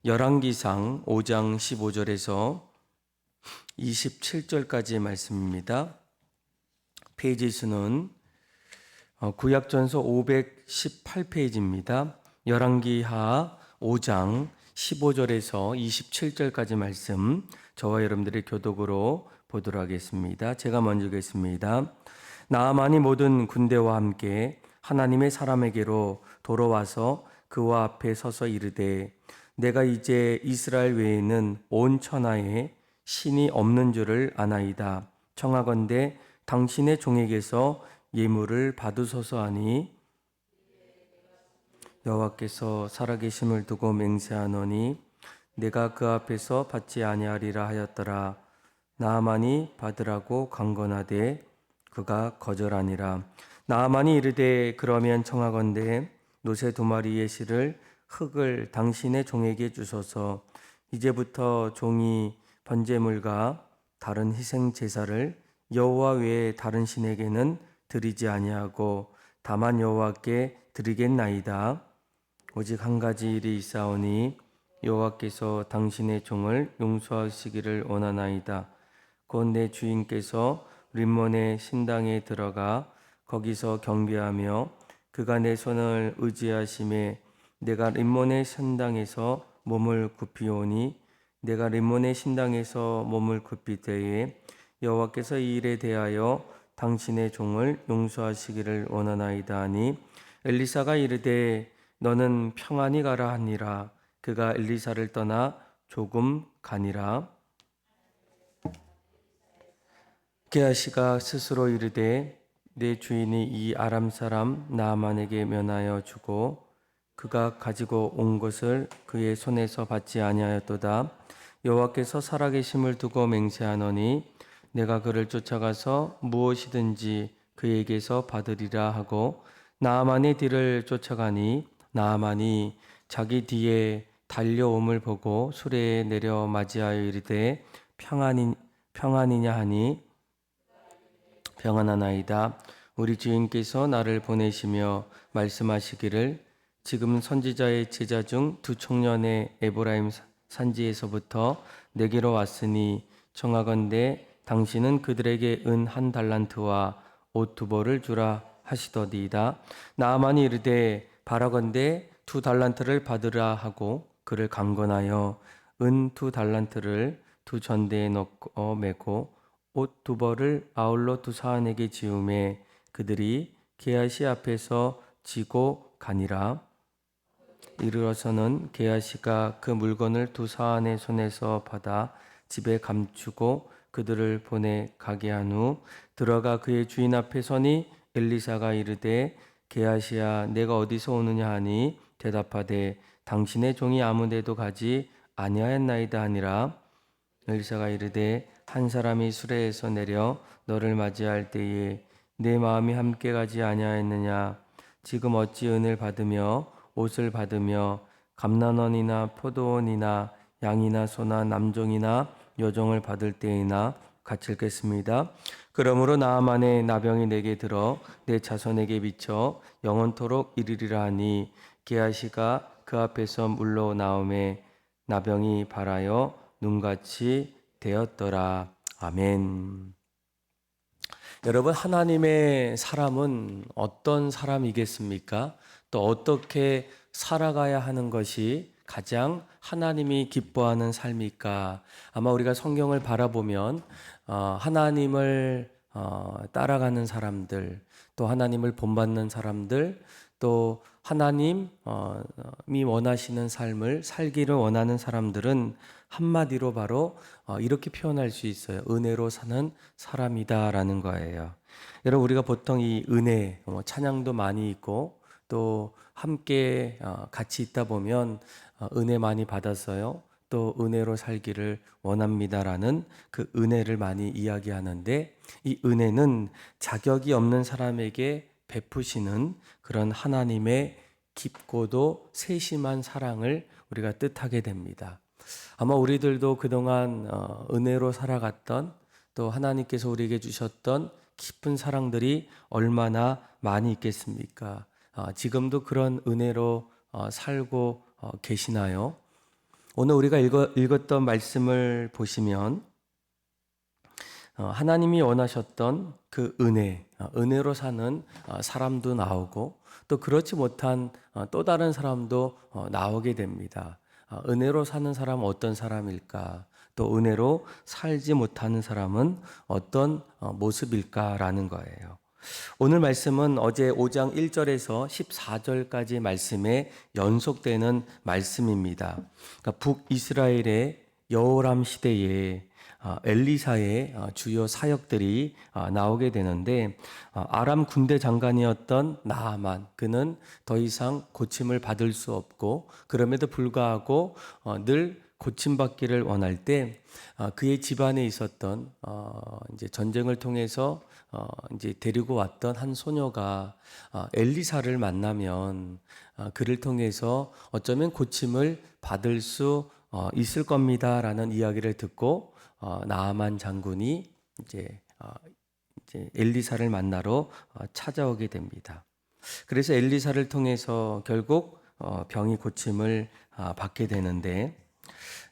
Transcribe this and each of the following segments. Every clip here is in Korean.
열왕기상 5장 15절에서 27절까지의 말씀입니다. 페이지 수는 구약전서 518페이지입니다. 열왕기하 5장 15절에서 27절까지 말씀, 저와 여러분들의 교독으로 보도록 하겠습니다. 제가 먼저 읽겠습니다. 나아만이 모든 군대와 함께 하나님의 사람에게로 돌아와서 그와 앞에 서서 이르되, 내가 이제 이스라엘 외에는 온 천하에 신이 없는 줄을 아나이다. 청하건대 당신의 종에게서 예물을 받으소서 하니, 여호와께서 살아계심을 두고 맹세하노니 내가 그 앞에서 받지 아니하리라 하였더라. 나아만이 받으라고 강건하되 그가 거절하니라. 나아만이 이르되, 그러면 청하건대 노새 2마리의 실을 흙을 당신의 종에게 주소서. 이제부터 종이 번제물과 다른 희생 제사를 여호와 외에 다른 신에게는 드리지 아니하고 다만 여호와께 드리겠나이다. 오직 한 가지 일이 있사오니 여호와께서 당신의 종을 용서하시기를 원하나이다. 곧 내 주인께서 림몬의 신당에 들어가 거기서 경배하며 그가 내 손을 의지하심에 내가 림몬의 신당에서 몸을 굽히오니, 내가 림몬의 신당에서 몸을 굽힐 때에 여호와께서 이 일에 대하여 당신의 종을 용서하시기를 원하나이다 하니, 엘리사가 이르되 너는 평안히 가라 하니라. 그가 엘리사를 떠나 조금 가니라. 게하시가 스스로 이르되, 내 주인이 이 아람 사람 나아만에게 면하여 주고 그가 가지고 온 것을 그의 손에서 받지 아니하였도다. 여호와께서 살아계심을 두고 맹세하노니 내가 그를 쫓아가서 무엇이든지 그에게서 받으리라 하고, 나아만의 뒤를 쫓아가니 나아만이 자기 뒤에 달려옴을 보고 수레에 내려 맞이하여 이르되, 평안이냐 하니, 평안하나이다. 우리 주인께서 나를 보내시며 말씀하시기를, 지금 선지자의 제자 중 2청년의 에브라임 산지에서부터 내게로 왔으니 청하건대 당신은 그들에게 은 1달란트와 옷 2벌을 주라 하시더이다. 나아만이 이르되, 바라건대 2달란트를 받으라 하고 그를 강건하여 은 2달란트를 2전대에 넣고 메고 옷 2벌을 아울러 2사환에게 지우매 그들이 게하시 앞에서 지고 가니라. 이르러서는 게하시가 그 물건을 2사환의 손에서 받아 집에 감추고 그들을 보내 가게 한 후 들어가 그의 주인 앞에 서니, 엘리사가 이르되, 게하시야, 내가 어디서 오느냐 하니 대답하되, 당신의 종이 아무데도 가지 아니하였나이다 하니라. 엘리사가 이르되, 한 사람이 수레에서 내려 너를 맞이할 때에 내 마음이 함께 가지 아니하였느냐? 지금 어찌 은을 받으며 옷을 받으며 감난원이나 포도원이나 양이나 소나 남종이나 여종을 받을 때이나 갇힐겠습니다. 그러므로 나아만의 나병이 내게 들어 내 자손에게 미쳐 영원토록 이르리라 하니, 게하시가 그 앞에서 물러 나오매 나병이 발하여 눈같이 되었더라. 아멘. 여러분, 하나님의 사람은 어떤 사람이겠습니까? 또 어떻게 살아가야 하는 것이 가장 하나님이 기뻐하는 삶일까? 아마 우리가 성경을 바라보면 하나님을 따라가는 사람들, 또 하나님을 본받는 사람들, 또 하나님이 원하시는 삶을 살기를 원하는 사람들은 한마디로 바로 이렇게 표현할 수 있어요. 은혜로 사는 사람이다라는 거예요. 여러분, 우리가 보통 이 은혜, 찬양도 많이 있고 또 함께 같이 있다 보면 은혜 많이 받았어요. 또 은혜로 살기를 원합니다라는 그 은혜를 많이 이야기하는데, 이 은혜는 자격이 없는 사람에게 베푸시는 그런 하나님의 깊고도 세심한 사랑을 우리가 뜻하게 됩니다. 아마 우리들도 그동안 은혜로 살아갔던, 또 하나님께서 우리에게 주셨던 깊은 사랑들이 얼마나 많이 있겠습니까? 지금도 그런 은혜로 살고 계시나요? 오늘 우리가 읽었던 말씀을 보시면 하나님이 원하셨던 그 은혜로 사는 사람도 나오고 또 그렇지 못한 또 다른 사람도 나오게 됩니다. 은혜로 사는 사람은 어떤 사람일까? 또 은혜로 살지 못하는 사람은 어떤 모습일까라는 거예요. 오늘 말씀은 어제 5장 1절에서 14절까지 말씀에 연속되는 말씀입니다. 그러니까 북이스라엘의 여호람 시대에 엘리사의 주요 사역들이 나오게 되는데 아람 군대 장관이었던 나아만, 그는 더 이상 고침을 받을 수 없고 그럼에도 불구하고 늘 고침받기를 원할 때 그의 집안에 있었던 이제 전쟁을 통해서 이제 데리고 왔던 한 소녀가 엘리사를 만나면 그를 통해서 어쩌면 고침을 받을 수 있을 겁니다라는 이야기를 듣고 나아만 장군이 이제 엘리사를 만나러 찾아오게 됩니다. 그래서 엘리사를 통해서 결국 병이 고침을 받게 되는데,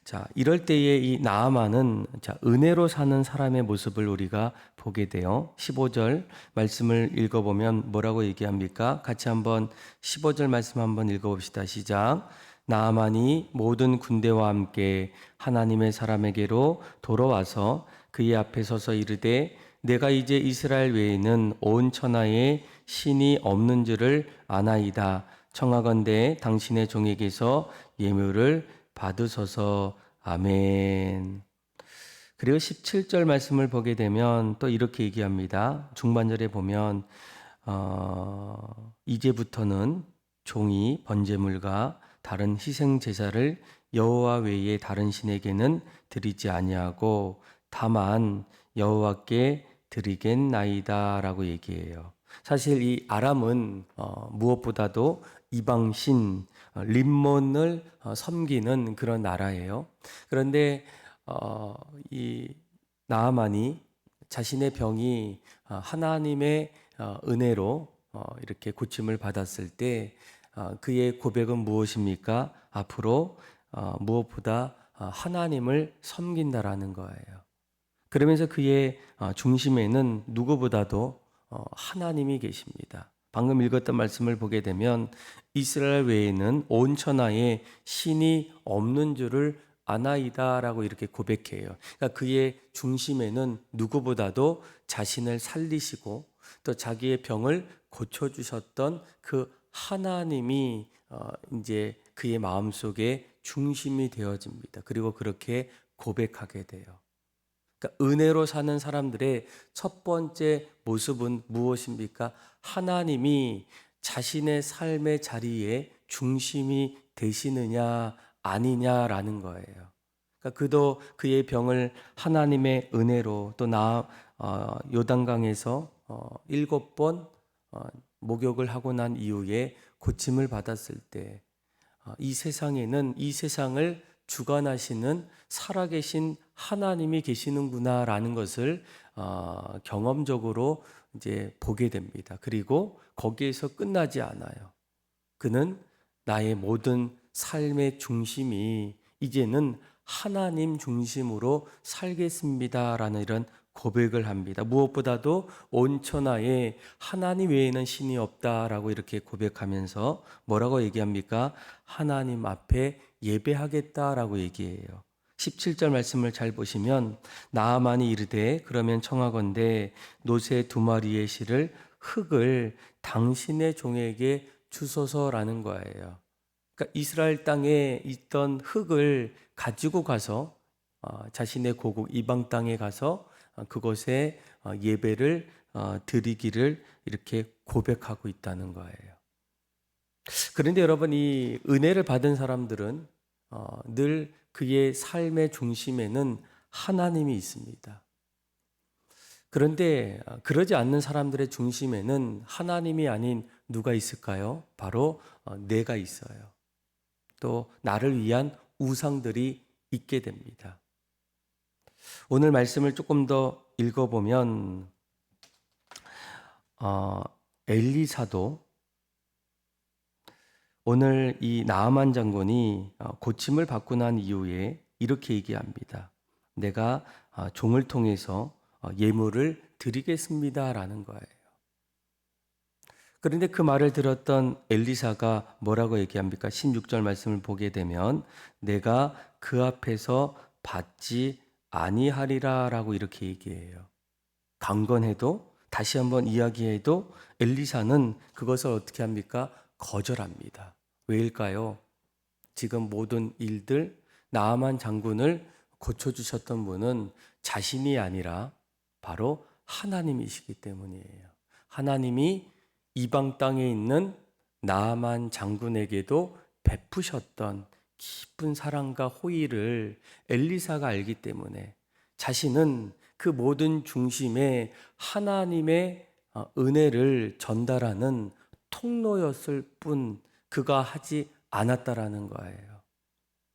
자, 이럴 때에 이 나아만은 은혜로 사는 사람의 모습을 우리가 보게 돼요. 15절 말씀을 읽어보면 뭐라고 얘기합니까? 같이 한번 15절 말씀 한번 읽어봅시다. 시작. 나아만이 모든 군대와 함께 하나님의 사람에게로 돌아와서 그의 앞에 서서 이르되 내가 이제 이스라엘 외에는 온 천하에 신이 없는 줄을 아나이다. 청하건대 당신의 종에게서 예물을 받으소서. 아멘. 그리고 17절 말씀을 보게 되면 또 이렇게 얘기합니다. 중반절에 보면 이제부터는 종이 번제물과 다른 희생 제사를 여호와 외에 다른 신에게는 드리지 아니하고 다만 여호와께 드리겠나이다라고 얘기해요. 사실 이 아람은 무엇보다도 이방신 림몬을 섬기는 그런 나라예요. 그런데 이 나아만이 자신의 병이 하나님의 은혜로 이렇게 고침을 받았을 때 그의 고백은 무엇입니까? 앞으로 무엇보다 하나님을 섬긴다라는 거예요. 그러면서 그의 중심에는 누구보다도 하나님이 계십니다. 방금 읽었던 말씀을 보게 되면 이스라엘 외에는 온 천하에 신이 없는 줄을 아나이다라고 이렇게 고백해요. 그러니까 그의 중심에는 누구보다도 자신을 살리시고 또 자기의 병을 고쳐주셨던 그 하나님이 이제 그의 마음속에 중심이 되어집니다. 그리고 그렇게 고백하게 돼요. 그러니까 은혜로 사는 사람들의 첫 번째 모습은 무엇입니까? 하나님이 자신의 삶의 자리에 중심이 되시느냐 아니냐라는 거예요. 그러니까 그도 그의 병을 하나님의 은혜로 또 요단강에서 7번 목욕을 하고 난 이후에 고침을 받았을 때 이 세상에는 이 세상을 주관하시는 살아계신 하나님이 계시는구나라는 것을 경험적으로 이제 보게 됩니다. 그리고 거기에서 끝나지 않아요. 그는 나의 모든 삶의 중심이 이제는 하나님 중심으로 살겠습니다라는 이런 고백을 합니다. 무엇보다도 온 천하에 하나님 외에는 신이 없다라고 이렇게 고백하면서 뭐라고 얘기합니까? 하나님 앞에 예배하겠다라고 얘기해요. 17절 말씀을 잘 보시면 나아만이 이르되 그러면 청하건대 노새 2마리의 실을 흙을 당신의 종에게 주소서라는 거예요. 그러니까 이스라엘 땅에 있던 흙을 가지고 가서 자신의 고국 이방 땅에 가서 그곳에 예배를 드리기를 이렇게 고백하고 있다는 거예요. 그런데 여러분, 이 은혜를 받은 사람들은 늘 그의 삶의 중심에는 하나님이 있습니다. 그런데 그러지 않는 사람들의 중심에는 하나님이 아닌 누가 있을까요? 바로 내가 있어요. 또 나를 위한 우상들이 있게 됩니다. 오늘 말씀을 조금 더 읽어보면 엘리사도 오늘 이 나아만 장군이 고침을 받고 난 이후에 이렇게 얘기합니다. 내가 종을 통해서 예물을 드리겠습니다라는 거예요. 그런데 그 말을 들었던 엘리사가 뭐라고 얘기합니까? 16절 말씀을 보게 되면 내가 그 앞에서 받지 아니하리라라고 이렇게 얘기해요. 강건해도 다시 한번 이야기해도 엘리사는 그것을 어떻게 합니까? 거절합니다. 왜일까요? 지금 모든 일들 나아만 장군을 고쳐주셨던 분은 자신이 아니라 바로 하나님이시기 때문이에요. 하나님이 이방 땅에 있는 나아만 장군에게도 베푸셨던 깊은 사랑과 호의를 엘리사가 알기 때문에 자신은 그 모든 중심에 하나님의 은혜를 전달하는 통로였을 뿐 그가 하지 않았다라는 거예요.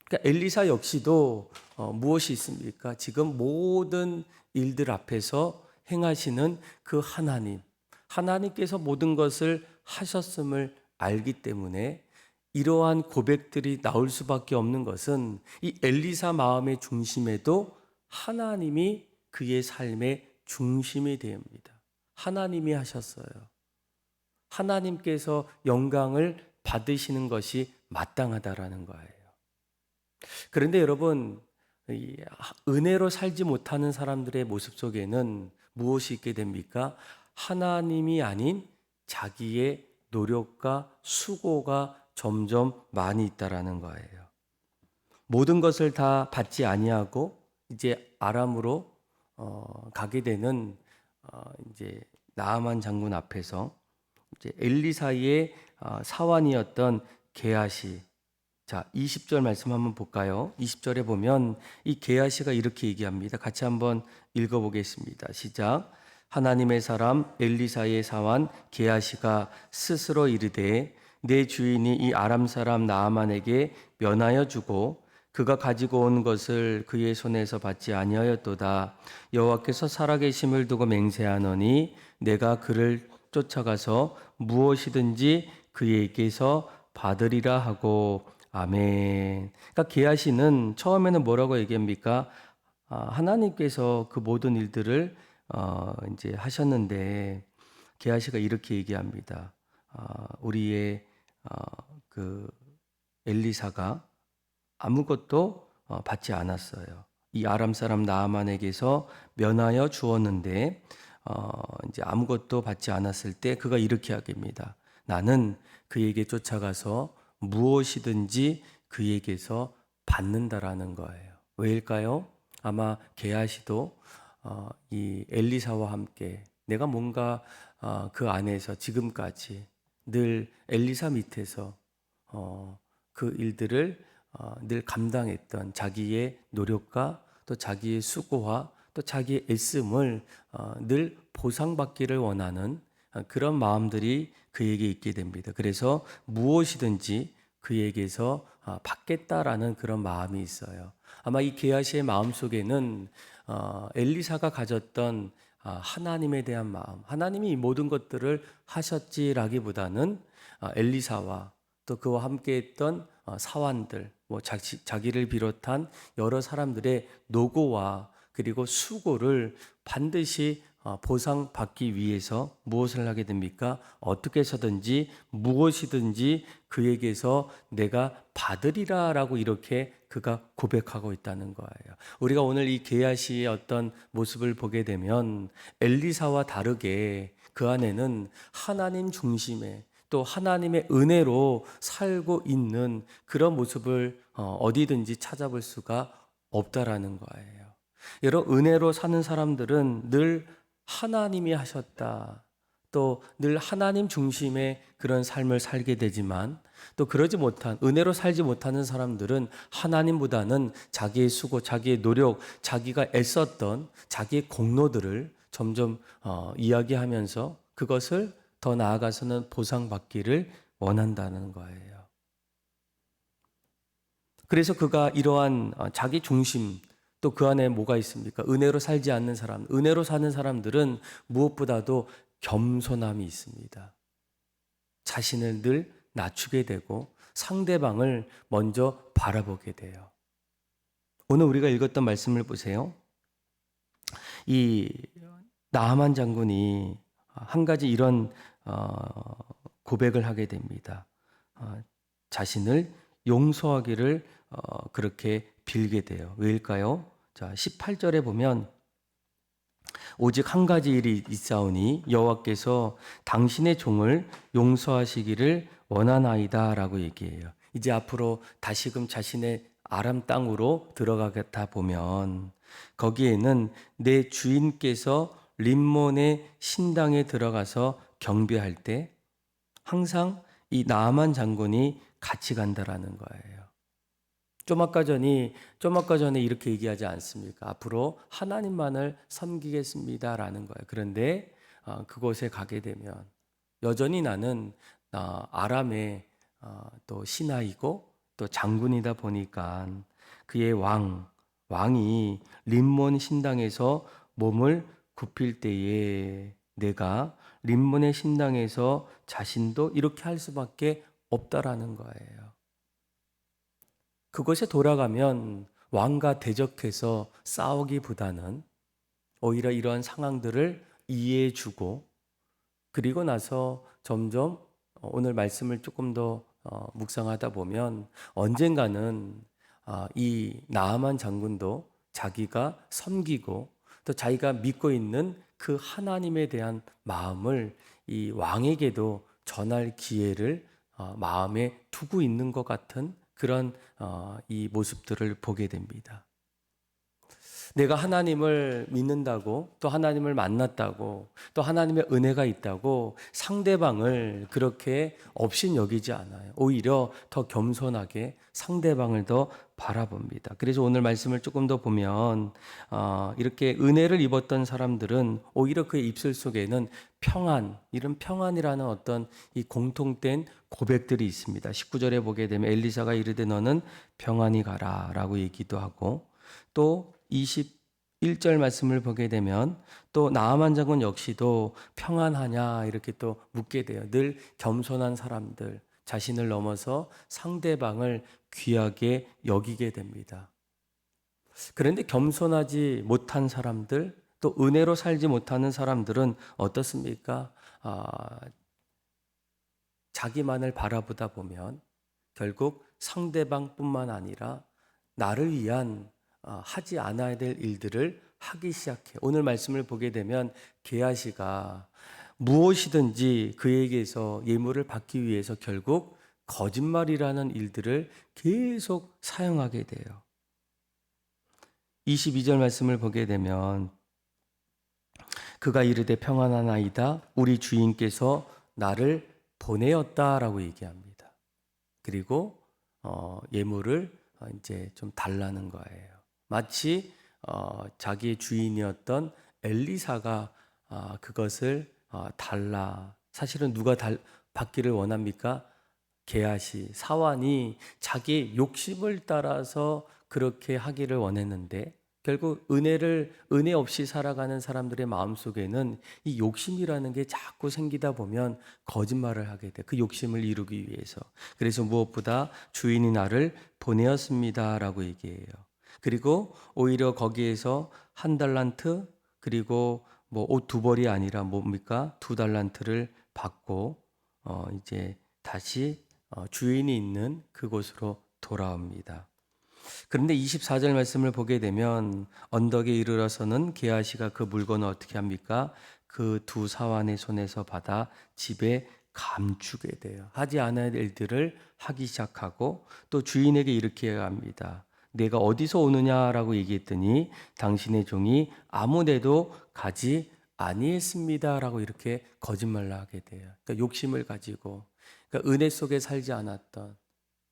그러니까 엘리사 역시도 무엇이 있습니까? 지금 모든 일들 앞에서 행하시는 그 하나님께서 모든 것을 하셨음을 알기 때문에 이러한 고백들이 나올 수밖에 없는 것은 이 엘리사 마음의 중심에도 하나님이 그의 삶의 중심이 됩니다. 하나님이 하셨어요. 하나님께서 영광을 받으시는 것이 마땅하다라는 거예요. 그런데 여러분, 은혜로 살지 못하는 사람들의 모습 속에는 무엇이 있게 됩니까? 하나님이 아닌 자기의 노력과 수고가 점점 많이 있다라는 거예요. 모든 것을 다 받지 아니하고 이제 아람으로 가게 되는 이제 나아만 장군 앞에서 이제 엘리사의 사환이었던 게하시. 자, 20절 말씀 한번 볼까요? 20절에 보면 이 게하시가 이렇게 얘기합니다. 같이 한번 읽어보겠습니다. 시작. 하나님의 사람 엘리사의 사환 게하시가 스스로 이르되 내 주인이 이 아람 사람 나아만에게 면하여 주고 그가 가지고 온 것을 그의 손에서 받지 아니하였도다. 여호와께서 살아계심을 두고 맹세하노니 내가 그를 쫓아가서 무엇이든지 그에게서 받으리라 하고 아멘. 그러니까 게하시는 처음에는 뭐라고 얘기합니까? 하나님께서 그 모든 일들을 이제 하셨는데 게하시가 이렇게 얘기합니다. 우리의 그 엘리사가 아무것도 받지 않았어요. 이 아람 사람 나아만에게서 면하여 주었는데 이제 아무것도 받지 않았을 때 그가 이렇게 하겠습니다. 나는 그에게 쫓아가서 무엇이든지 그에게서 받는다라는 거예요. 왜일까요? 아마 게하시도 이 엘리사와 함께 내가 뭔가 그 안에서 지금까지 늘 엘리사 밑에서 그 일들을 늘 감당했던 자기의 노력과 또 자기의 수고와 또 자기의 애씀을 늘 보상받기를 원하는 그런 마음들이 그에게 있게 됩니다. 그래서 무엇이든지 그에게서 받겠다라는 그런 마음이 있어요. 아마 이 게하시의 마음 속에는 엘리사가 가졌던 하나님에 대한 마음, 하나님이 이 모든 것들을 하셨지라기보다는 엘리사와 또 그와 함께했던 사환들, 뭐 자기를 비롯한 여러 사람들의 노고와 그리고 수고를 반드시 보상받기 위해서 무엇을 하게 됩니까? 어떻게 해서든지 무엇이든지 그에게서 내가 받으리라라고 이렇게 그가 고백하고 있다는 거예요. 우리가 오늘 이 게하시의 어떤 모습을 보게 되면 엘리사와 다르게 그 안에는 하나님 중심의 또 하나님의 은혜로 살고 있는 그런 모습을 어디든지 찾아볼 수가 없다라는 거예요. 여러분, 은혜로 사는 사람들은 늘 하나님이 하셨다. 또 늘 하나님 중심의 그런 삶을 살게 되지만 또 그러지 못한, 은혜로 살지 못하는 사람들은 하나님보다는 자기의 수고, 자기의 노력, 자기가 애썼던 자기의 공로들을 점점 이야기하면서 그것을 더 나아가서는 보상받기를 원한다는 거예요. 그래서 그가 이러한 자기 중심, 또 그 안에 뭐가 있습니까? 은혜로 살지 않는 사람, 은혜로 사는 사람들은 무엇보다도 겸손함이 있습니다. 자신을 늘 낮추게 되고 상대방을 먼저 바라보게 돼요. 오늘 우리가 읽었던 말씀을 보세요. 이 나하만 장군이 한 가지 이런 고백을 하게 됩니다. 자신을 용서하기를 그렇게 빌게 돼요. 왜일까요? 자, 18절에 보면 오직 한 가지 일이 있사오니 여호와께서 당신의 종을 용서하시기를 원하나이다 라고 얘기해요. 이제 앞으로 다시금 자신의 아람 땅으로 들어가겠다 보면 거기에는 내 주인께서 림몬의 신당에 들어가서 경배할 때 항상 이 나아만 장군이 같이 간다라는 거예요. 좀 아까 전에 이렇게 얘기하지 않습니까? 앞으로 하나님만을 섬기겠습니다라는 거예요. 그런데 그곳에 가게 되면 여전히 나는 아람의 또 신하이고 또 장군이다 보니까 그의 왕이 림몬 신당에서 몸을 굽힐 때에 내가 림몬의 신당에서 자신도 이렇게 할 수밖에 없다라는 거예요. 그곳에 돌아가면 왕과 대적해서 싸우기보다는 오히려 이러한 상황들을 이해해주고 그리고 나서 점점 오늘 말씀을 조금 더 묵상하다 보면 언젠가는 이 나아만 장군도 자기가 섬기고 또 자기가 믿고 있는 그 하나님에 대한 마음을 이 왕에게도 전할 기회를 마음에 두고 있는 것 같은 그런 이 모습들을 보게 됩니다. 내가 하나님을 믿는다고 또 하나님을 만났다고 또 하나님의 은혜가 있다고 상대방을 그렇게 업신여기지 않아요. 오히려 더 겸손하게 상대방을 더 바라봅니다. 그래서 오늘 말씀을 조금 더 보면 이렇게 은혜를 입었던 사람들은 오히려 그의 입술 속에는 이런 평안이라는 어떤 이 공통된 고백들이 있습니다. 19절에 보게 되면 엘리사가 이르되 너는 평안히 가라 라고 얘기도 하고 또 21절 말씀을 보게 되면 또 나아만 장군 역시도 평안하냐 이렇게 또 묻게 돼요. 늘 겸손한 사람들, 자신을 넘어서 상대방을 귀하게 여기게 됩니다. 그런데 겸손하지 못한 사람들, 또 은혜로 살지 못하는 사람들은 어떻습니까? 자기만을 바라보다 보면 결국 상대방뿐만 아니라 나를 위한 하지 않아야 될 일들을 하기 시작해. 오늘 말씀을 보게 되면 게하시가 무엇이든지 그에게서 예물을 받기 위해서 결국 거짓말이라는 일들을 계속 사용하게 돼요. 22절 말씀을 보게 되면 그가 이르되 평안하나이다 우리 주인께서 나를 보내었다라고 얘기합니다. 그리고 예물을 이제 좀 달라는 거예요. 마치 자기의 주인이었던 엘리사가 그것을 달라. 사실은 누가 받기를 원합니까? 게하시, 사환이 자기의 욕심을 따라서 그렇게 하기를 원했는데 결국 은혜 없이 살아가는 사람들의 마음속에는 이 욕심이라는 게 자꾸 생기다 보면 거짓말을 하게 돼. 그 욕심을 이루기 위해서. 그래서 무엇보다 주인이 나를 보내었습니다라고 얘기해요. 그리고 오히려 거기에서 1달란트 그리고 뭐 옷 2벌이 아니라 뭡니까? 2달란트를 받고 이제 다시 주인이 있는 그곳으로 돌아옵니다. 그런데 24절 말씀을 보게 되면 언덕에 이르러서는 게하시가 그 물건을 어떻게 합니까? 그 두 사환의 손에서 받아 집에 감추게 돼요. 하지 않아야 될 일들을 하기 시작하고 또 주인에게 이렇게 합니다. 내가 어디서 오느냐라고 얘기했더니 당신의 종이 아무 데도 가지 아니했습니다라고 이렇게 거짓말을 하게 돼요. 그러니까 욕심을 가지고 그러니까 은혜 속에 살지 않았던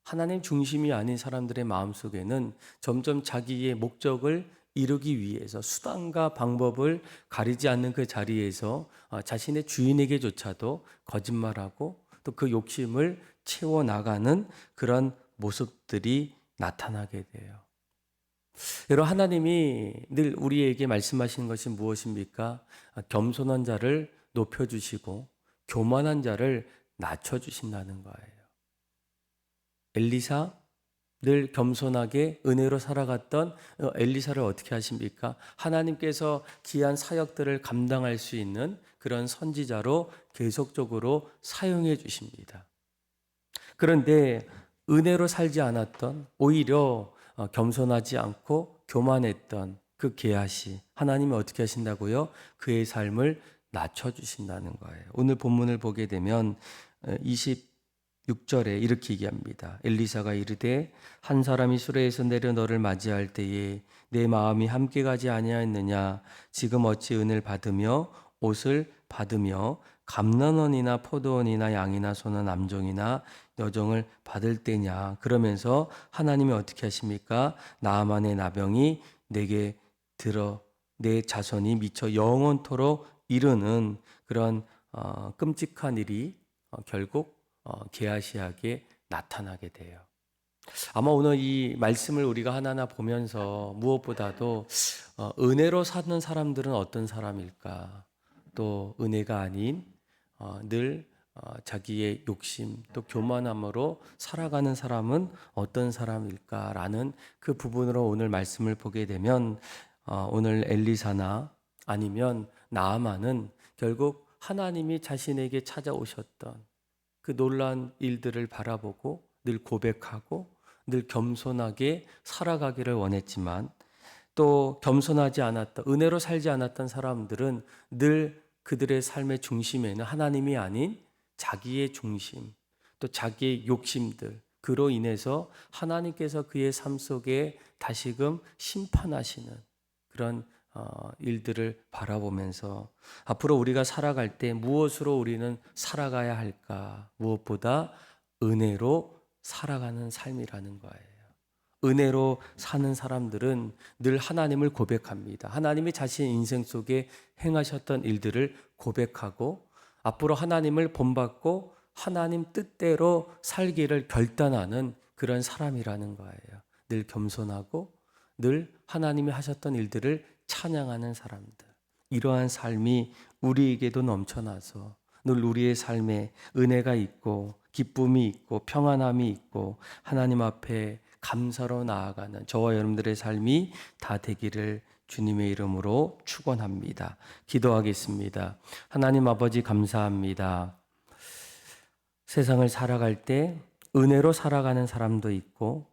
하나님 중심이 아닌 사람들의 마음속에는 점점 자기의 목적을 이루기 위해서 수단과 방법을 가리지 않는 그 자리에서 자신의 주인에게조차도 거짓말하고 또 그 욕심을 채워나가는 그런 모습들이 나타나게 돼요. 여러분, 하나님이 늘 우리에게 말씀하시는 것이 무엇입니까? 겸손한 자를 높여주시고 교만한 자를 낮춰주신다는 거예요. 엘리사 늘 겸손하게 은혜로 살아갔던 엘리사를 어떻게 하십니까? 하나님께서 귀한 사역들을 감당할 수 있는 그런 선지자로 계속적으로 사용해 주십니다. 그런데 은혜로 살지 않았던, 오히려 겸손하지 않고 교만했던 그 게하시, 하나님이 어떻게 하신다고요? 그의 삶을 낮춰주신다는 거예요. 오늘 본문을 보게 되면 26절에 이렇게 얘기합니다. 엘리사가 이르되 한 사람이 수레에서 내려 너를 맞이할 때에 내 마음이 함께 가지 아니하였느냐? 지금 어찌 은을 받으며 옷을 받으며 감난원이나 포도원이나 양이나 소나 남종이나 여종을 받을 때냐? 그러면서 하나님이 어떻게 하십니까? 나아만의 나병이 내게 들어 내 자손이 미쳐 영원토록 이르는 그런 끔찍한 일이 결국 게하시에게 나타나게 돼요. 아마 오늘 이 말씀을 우리가 하나하나 보면서 무엇보다도 은혜로 사는 사람들은 어떤 사람일까? 또 은혜가 아닌 늘 자기의 욕심 또 교만함으로 살아가는 사람은 어떤 사람일까라는 그 부분으로 오늘 말씀을 보게 되면 오늘 엘리사나 아니면 나아만은 결국 하나님이 자신에게 찾아오셨던 그 놀라운 일들을 바라보고 늘 고백하고 늘 겸손하게 살아가기를 원했지만 또 겸손하지 않았던, 은혜로 살지 않았던 사람들은 늘 그들의 삶의 중심에는 하나님이 아닌 자기의 중심, 또 자기의 욕심들, 그로 인해서 하나님께서 그의 삶 속에 다시금 심판하시는 그런 일들을 바라보면서 앞으로 우리가 살아갈 때 무엇으로 우리는 살아가야 할까? 무엇보다 은혜로 살아가는 삶이라는 거예요. 은혜로 사는 사람들은 늘 하나님을 고백합니다. 하나님이 자신 인생 속에 행하셨던 일들을 고백하고 앞으로 하나님을 본받고 하나님 뜻대로 살기를 결단하는 그런 사람이라는 거예요. 늘 겸손하고 늘 하나님이 하셨던 일들을 찬양하는 사람들. 이러한 삶이 우리에게도 넘쳐나서 늘 우리의 삶에 은혜가 있고 기쁨이 있고 평안함이 있고 하나님 앞에 감사로 나아가는 저와 여러분들의 삶이 다 되기를 주님의 이름으로 축원합니다. 기도하겠습니다. 하나님 아버지 감사합니다. 세상을 살아갈 때 은혜로 살아가는 사람도 있고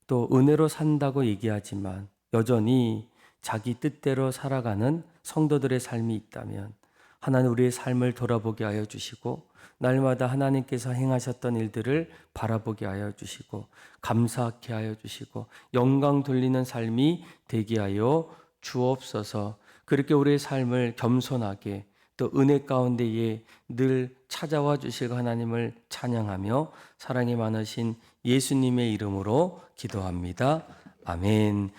또 은혜로 산다고 얘기하지만 여전히 자기 뜻대로 살아가는 성도들의 삶이 있다면 하나님 우리의 삶을 돌아보게 하여 주시고 날마다 하나님께서 행하셨던 일들을 바라보게 하여 주시고 감사하게 하여 주시고 영광 돌리는 삶이 되게 하여 주옵소서. 그렇게 우리의 삶을 겸손하게 또 은혜 가운데에 늘 찾아와 주실 하나님을 찬양하며 사랑이 많으신 예수님의 이름으로 기도합니다. 아멘.